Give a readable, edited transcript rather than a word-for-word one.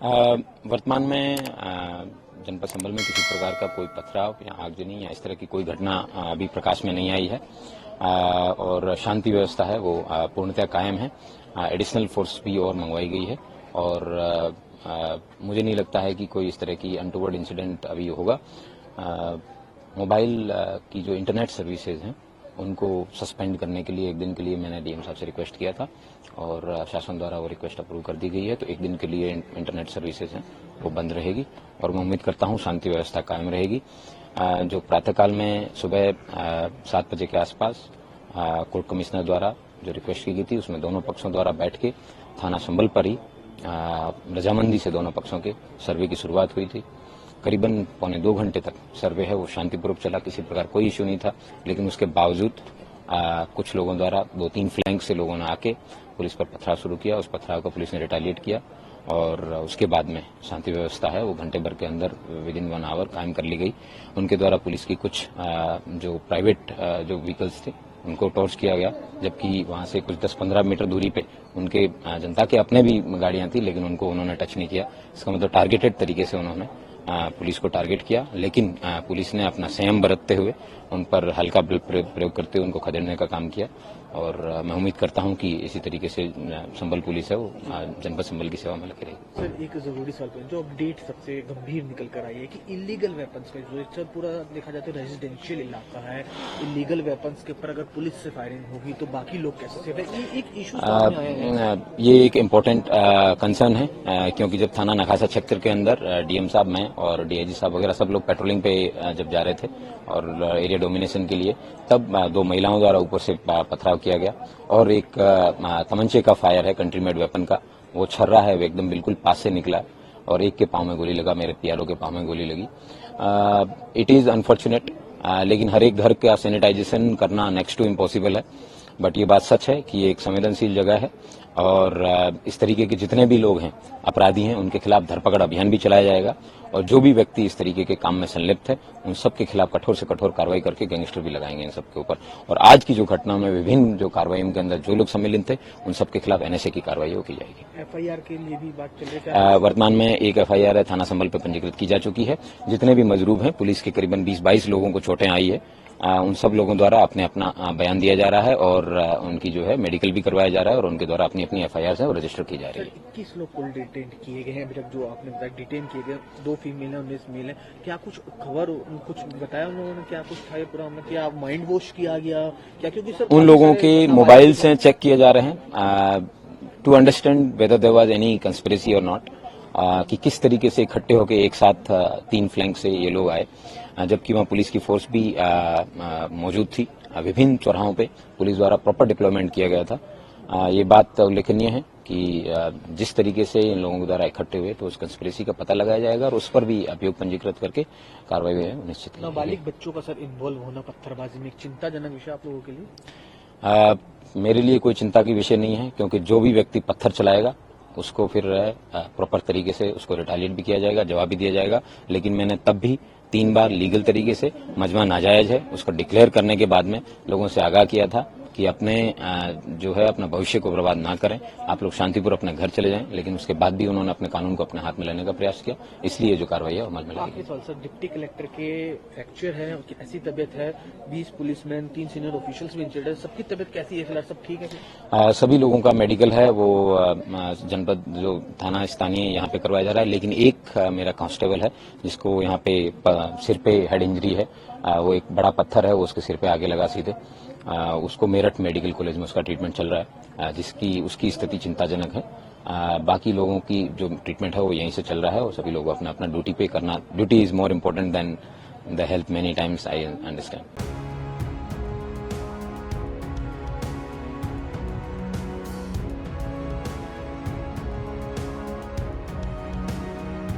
वर्तमान में जनपद संभल में किसी प्रकार का कोई पथराव या आगजनी या इस तरह की कोई घटना अभी प्रकाश में नहीं आई है और शांति व्यवस्था है वो पूर्णतः कायम है। एडिशनल फोर्स भी और मंगवाई गई है और मुझे नहीं लगता है कि कोई इस तरह की अनटूवर्ड इंसिडेंट अभी होगा। मोबाइल की जो इंटरनेट सर्विसेज हैं उनको सस्पेंड करने के लिए एक दिन के लिए मैंने डीएम साहब से रिक्वेस्ट किया था और शासन द्वारा वो रिक्वेस्ट अप्रूव कर दी गई है। तो एक दिन के लिए इंटरनेट सर्विसेज हैं वो बंद रहेगी और मैं उम्मीद करता हूँ शांति व्यवस्था कायम रहेगी। जो प्रातःकाल में सुबह 7 बजे के आसपास कोर्ट कमिश्नर द्वारा जो रिक्वेस्ट की गई थी उसमें दोनों पक्षों द्वारा बैठ के थाना संभल पर ही रजामंदी से दोनों पक्षों के सर्वे की शुरुआत हुई थी। करीबन पौने 2 घंटे तक सर्वे है वो शांतिपूर्वक चला, किसी प्रकार कोई इश्यू नहीं था। लेकिन उसके बावजूद कुछ लोगों द्वारा 2-3 फ्लैंक से लोगों ने आके पुलिस पर पथराव शुरू किया। उस पथराव को पुलिस ने रिटेलिएट किया और उसके बाद में शांति व्यवस्था है वो घंटे भर के अंदर विदिन 1 आवर कायम कर ली गई। उनके द्वारा पुलिस की कुछ जो प्राइवेट जो व्हीकल्स थे उनको टॉर्च किया गया, जबकि वहां से कुछ 10-15 मीटर दूरी पे उनके जनता के अपने भी गाड़ियां थी लेकिन उनको उन्होंने टच नहीं किया। इसका मतलब टारगेटेड तरीके से उन्होंने पुलिस को टारगेट किया, लेकिन पुलिस ने अपना संयम बरतते हुए उन पर हल्का बल प्रयोग करते हुए उनको खदेड़ने का काम किया। और मैं उम्मीद करता हूं कि इसी तरीके से संभल पुलिस है वो जनपद संभल की सेवा में लगी रहेगी। सर एक जरूरी सवाल जो अपडेट सबसे गंभीर निकल कर आई है कि इलीगल वेपन्स का जो सर पूरा देखा जाए तो रेजिडेंशियल इलाका है, इलीगल वेपन्स के ऊपर अगर पुलिस से फायरिंग होगी तो बाकी लोग कैसे सेफ है, ये एक इशू ये एक इम्पोर्टेंट कंसर्न है क्योंकि जब थाना नखासा सेक्टर के अंदर डीएम साहब मैं और डीआईजी साहब वगैरह सब लोग पेट्रोलिंग पे जब जा रहे थे और एरिया डोमिनेशन के लिए, तब 2 महिलाओं द्वारा ऊपर से पथराव किया गया और एक तमंचे का फायर है कंट्री मेड वेपन का, वो छर्रा है वो एकदम बिल्कुल पास से निकला और एक के पांव में गोली लगा, मेरे पीआरओ के पांव में गोली लगी। इट इज अनफॉर्चुनेट, लेकिन हर एक घर का सैनिटाइजेशन करना नेक्स्ट टू इम्पॉसिबल है। बट ये बात सच है कि ये एक संवेदनशील जगह है और इस तरीके के जितने भी लोग हैं अपराधी हैं उनके खिलाफ धरपकड़ अभियान भी चलाया जाएगा और जो भी व्यक्ति इस तरीके के काम में संलिप्त है उन सब के खिलाफ कठोर से कठोर कार्रवाई करके गैंगस्टर भी लगाएंगे इन सब के ऊपर। और आज की जो घटना में विभिन्न जो कार्रवाइयों के अंदर जो लोग सम्मिलित थे उन सब के खिलाफ एनएसए की कार्रवाई की जाएगी। एफआईआर के लिए भी बात चल रही है। वर्तमान में एक एफआईआर है थाना संभल पर पंजीकृत की जा चुकी है। जितने भी मजरूब हैं पुलिस के करीबन 20-22 लोगों को चोटें आई है, उन सब लोगों द्वारा अपने अपना बयान दिया जा रहा है और उनकी जो है मेडिकल भी करवाया जा रहा है और उनके द्वारा अपनी अपनी एफआईआर है वो रजिस्टर की जा रही है। 21 लोग कुल डिटेन किए गए हैं अभी तक, जो आपने बताया डिटेन किए गए 2 फीमेल है 19 मेल है। क्या कुछ खबर कुछ बताया उन्होंने, क्या कुछ था पूरा, क्या माइंड वॉश किया गया क्या, क्योंकि सब उन लोगों के मोबाइल से चेक किए जा रहे हैं to understand whether there was any conspiracy और नॉट, कि किस तरीके से इकट्ठे होकर एक साथ 3 फ्लैंक से ये लोग आए, जबकि वहां पुलिस की फोर्स भी मौजूद थी। विभिन्न चौराहों पे पुलिस द्वारा प्रॉपर डिप्लॉयमेंट किया गया था। ये बात उल्लेखनीय है कि जिस तरीके से इन लोगों के द्वारा इकट्ठे हुए तो उस कंस्पिरेसी का पता लगाया जाएगा और उस पर भी अभियोग पंजीकृत करके कार्रवाई निश्चित। नाबालिग बच्चों का सर इन्वॉल्व होना पत्थरबाजी में एक चिंताजनक विषय आप लोगों के लिए? मेरे लिए कोई चिंता की विषय नहीं है, क्योंकि जो भी व्यक्ति पत्थर चलाएगा उसको फिर प्रॉपर तरीके से उसको रिटेलिएट भी किया जाएगा, जवाब भी दिया जाएगा। लेकिन मैंने तब भी 3 बार लीगल तरीके से मजमा नाजायज है उसको डिक्लेयर करने के बाद में लोगों से आगाह किया था कि अपने जो है अपना भविष्य को बर्बाद ना करें, आप लोग शांतिपूर्वक अपने घर चले जाएं। लेकिन उसके बाद भी उन्होंने अपने कानून को अपने हाथ में लेने का प्रयास किया, इसलिए जो कार्रवाई है अमल में लगेगी। सर डिप्टी कलेक्टर के फ्रैक्चर है, ऐसी तबीयत है, 20 पुलिसमैन 3 सीनियर ऑफिशियल्स भी इंजर्ड है, सबकी तबीयत कैसी है फिलहाल, सब ठीक है? सभी लोगों का मेडिकल है वो जनपद जो थाना स्थानीय यहाँ पे करवाया जा रहा है। लेकिन एक मेरा कांस्टेबल है जिसको यहाँ पे सिर पे हेड इंजरी है, वो एक बड़ा पत्थर है वो उसके सिर पे आगे लगा सीधे, उसको मेरठ मेडिकल कॉलेज में उसका ट्रीटमेंट चल रहा है, जिसकी उसकी स्थिति चिंताजनक है। बाकी लोगों की जो ट्रीटमेंट है वो यहीं से चल रहा है और सभी लोग अपना अपना ड्यूटी पे करना, duty is more important then the health many times I understand.